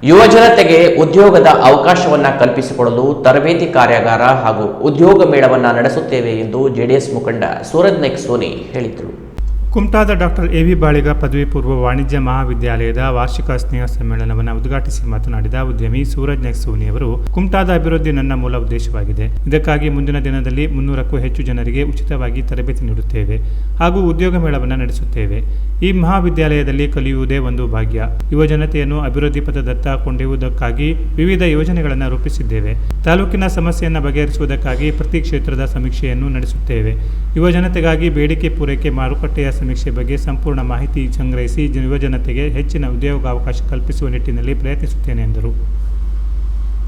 ಯುವ ಜನತೆಗೆ ಉದ್ಯೋಗದ ಅವಕಾಶವನ್ನು ಕಲ್ಪಿಸಿಕೊಡಲು ತರಬೇತಿ ಕಾರ್ಯಾಗಾರ ಹಾಗೂ ಉದ್ಯೋಗ ಮೇಳವನ್ನು ನಡೆಸುತ್ತೇವೆ ಎಂದು ಜೆಡಿಎಸ್ ಮುಖಂಡ ಸೂರಜ್ ನಾಯ್ಕ್ ಸೋನಿ ಹೇಳಿದರು. ಕುಮಟಾದ ಡಾಕ್ಟರ್ ಎ ವಿ ಬಾಳಿಗ ಪದವಿ ಪೂರ್ವ ವಾಣಿಜ್ಯ ಮಹಾವಿದ್ಯಾಲಯದ ವಾರ್ಷಿಕ ಸ್ನೇಹ ಸಮ್ಮೇಳನವನ್ನು ಉದ್ಘಾಟಿಸಿ ಮಾತನಾಡಿದ ಉದ್ಯಮಿ ಸೂರಜ್ ನಾಯ್ಕ್ ಸೋನಿ ಅವರು, ಕುಮಟಾದ ಅಭಿವೃದ್ಧಿ ನನ್ನ ಮೂಲ ಉದ್ದೇಶವಾಗಿದೆ. ಇದಕ್ಕಾಗಿ ಮುಂದಿನ ದಿನದಲ್ಲಿ 300ಕ್ಕೂ ಹೆಚ್ಚು ಜನರಿಗೆ ಉಚಿತವಾಗಿ ತರಬೇತಿ ನೀಡುತ್ತೇವೆ ಹಾಗೂ ಉದ್ಯೋಗ ಮೇಳವನ್ನು ನಡೆಸುತ್ತೇವೆ. ಈ ಮಹಾವಿದ್ಯಾಲಯದಲ್ಲಿ ಕಲಿಯುವುದೇ ಒಂದು ಭಾಗ್ಯ. ಯುವ ಜನತೆಯನ್ನು ಅಭಿವೃದ್ಧಿ ಪಥದತ್ತ ಕೊಂಡೊಯ್ಯುವುದಕ್ಕಾಗಿ ವಿವಿಧ ಯೋಜನೆಗಳನ್ನು ರೂಪಿಸಿದ್ದೇವೆ. ತಾಲೂಕಿನ ಸಮಸ್ಯೆಯನ್ನು ಬಗೆಹರಿಸುವುದಕ್ಕಾಗಿ ಪ್ರತಿ ಕ್ಷೇತ್ರದ ಸಮೀಕ್ಷೆಯನ್ನು ನಡೆಸುತ್ತೇವೆ. ಯುವ ಜನತೆಗಾಗಿ ಬೇಡಿಕೆ ಪೂರೈಕೆ ಮಾರುಕಟ್ಟೆಯ ಸಮೀಕ್ಷೆ ಬಗ್ಗೆ ಸಂಪೂರ್ಣ ಮಾಹಿತಿ ಸಂಗ್ರಹಿಸಿ ಯುವ ಜನತೆಗೆ ಹೆಚ್ಚಿನ ಉದ್ಯೋಗಾವಕಾಶ ಕಲ್ಪಿಸುವ ನಿಟ್ಟಿನಲ್ಲಿ ಪ್ರಯತ್ನಿಸುತ್ತೇನೆ ಎಂದರು.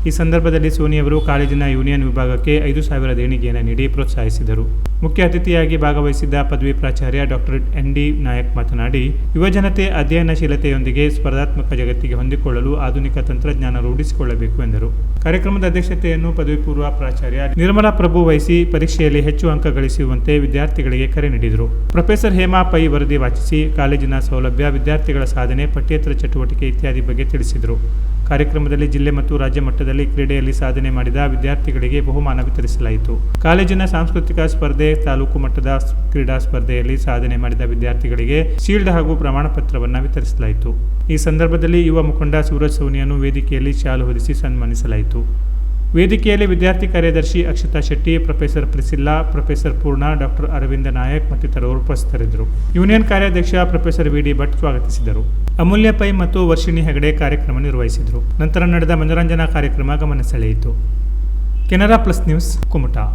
ಈ ಸಂದರ್ಭದಲ್ಲಿ ಸೋನಿಯವರು ಕಾಲೇಜಿನ ಯೂನಿಯನ್ ವಿಭಾಗಕ್ಕೆ 5,000 ದೇಣಿಗೆಯನ್ನು ನೀಡಿ ಪ್ರೋತ್ಸಾಹಿಸಿದರು. ಮುಖ್ಯ ಅತಿಥಿಯಾಗಿ ಭಾಗವಹಿಸಿದ್ದ ಪದವಿ ಪ್ರಾಚಾರ್ಯ ಡಾಕ್ಟರ್ ಎನ್.ಡಿ. ನಾಯಕ್ ಮಾತನಾಡಿ, ಯುವಜನತೆ ಅಧ್ಯಯನಶೀಲತೆಯೊಂದಿಗೆ ಸ್ಪರ್ಧಾತ್ಮಕ ಜಗತ್ತಿಗೆ ಹೊಂದಿಕೊಳ್ಳಲು ಆಧುನಿಕ ತಂತ್ರಜ್ಞಾನ ರೂಢಿಸಿಕೊಳ್ಳಬೇಕು ಎಂದರು. ಕಾರ್ಯಕ್ರಮದ ಅಧ್ಯಕ್ಷತೆಯನ್ನು ಪದವಿ ಪೂರ್ವ ಪ್ರಾಚಾರ್ಯ ನಿರ್ಮಲಾ ಪ್ರಭು ವಹಿಸಿ ಪರೀಕ್ಷೆಯಲ್ಲಿ ಹೆಚ್ಚು ಅಂಕ ಗಳಿಸುವಂತೆ ವಿದ್ಯಾರ್ಥಿಗಳಿಗೆ ಕರೆ ನೀಡಿದರು. ಪ್ರೊಫೆಸರ್ ಹೇಮಾ ಪೈ ವರದಿ ವಾಚಿಸಿ ಕಾಲೇಜಿನ ಸೌಲಭ್ಯ, ವಿದ್ಯಾರ್ಥಿಗಳ ಸಾಧನೆ, ಪಠ್ಯೇತರ ಚಟುವಟಿಕೆ ಇತ್ಯಾದಿ ಬಗ್ಗೆ ತಿಳಿಸಿದರು. ಕಾರ್ಯಕ್ರಮದಲ್ಲಿ ಜಿಲ್ಲೆ ಮತ್ತು ರಾಜ್ಯ ಮಟ್ಟದಲ್ಲಿ ಕ್ರೀಡೆಯಲ್ಲಿ ಸಾಧನೆ ಮಾಡಿದ ವಿದ್ಯಾರ್ಥಿಗಳಿಗೆ ಬಹುಮಾನ ವಿತರಿಸಲಾಯಿತು. ಕಾಲೇಜಿನ ಸಾಂಸ್ಕೃತಿಕ ಸ್ಪರ್ಧೆ, ತಾಲೂಕು ಮಟ್ಟದ ಕ್ರೀಡಾ ಸ್ಪರ್ಧೆಯಲ್ಲಿ ಸಾಧನೆ ಮಾಡಿದ ವಿದ್ಯಾರ್ಥಿಗಳಿಗೆ ಶೀಲ್ಡ್ ಹಾಗೂ ಪ್ರಮಾಣ ಪತ್ರವನ್ನು ವಿತರಿಸಲಾಯಿತು. ಈ ಸಂದರ್ಭದಲ್ಲಿ ಯುವ ಮುಖಂಡ ಸೂರಜ್ ಸೋನಿಯನ್ನು ವೇದಿಕೆಯಲ್ಲಿ ಶಾಲು ಹೊದಿಸಿ ಸನ್ಮಾನಿಸಲಾಯಿತು. ವೇದಿಕೆಯಲ್ಲಿ ವಿದ್ಯಾರ್ಥಿ ಕಾರ್ಯದರ್ಶಿ ಅಕ್ಷತಾ ಶೆಟ್ಟಿ, ಪ್ರೊಫೆಸರ್ ಪ್ರಿಸಿಲ್ಲಾ, ಪ್ರೊಫೆಸರ್ ಪೂರ್ಣ, ಡಾಕ್ಟರ್ ಅರವಿಂದ ನಾಯಕ್ ಮತ್ತಿತರರು ಉಪಸ್ಥಿತರಿದ್ದರು. ಯೂನಿಯನ್ ಕಾರ್ಯಾಧ್ಯಕ್ಷ ಪ್ರೊಫೆಸರ್ ವಿ.ಡಿ. ಭಟ್ ಸ್ವಾಗತಿಸಿದರು. ಅಮೂಲ್ಯ ಪೈ ಮತ್ತು ವರ್ಷಿಣಿ ಹೆಗಡೆ ಕಾರ್ಯಕ್ರಮ ನಿರ್ವಹಿಸಿದರು. ನಂತರ ನಡೆದ ಮನೋರಂಜನಾ ಕಾರ್ಯಕ್ರಮ ಗಮನ ಸೆಳೆಯಿತು. Canara plus news, Kumta.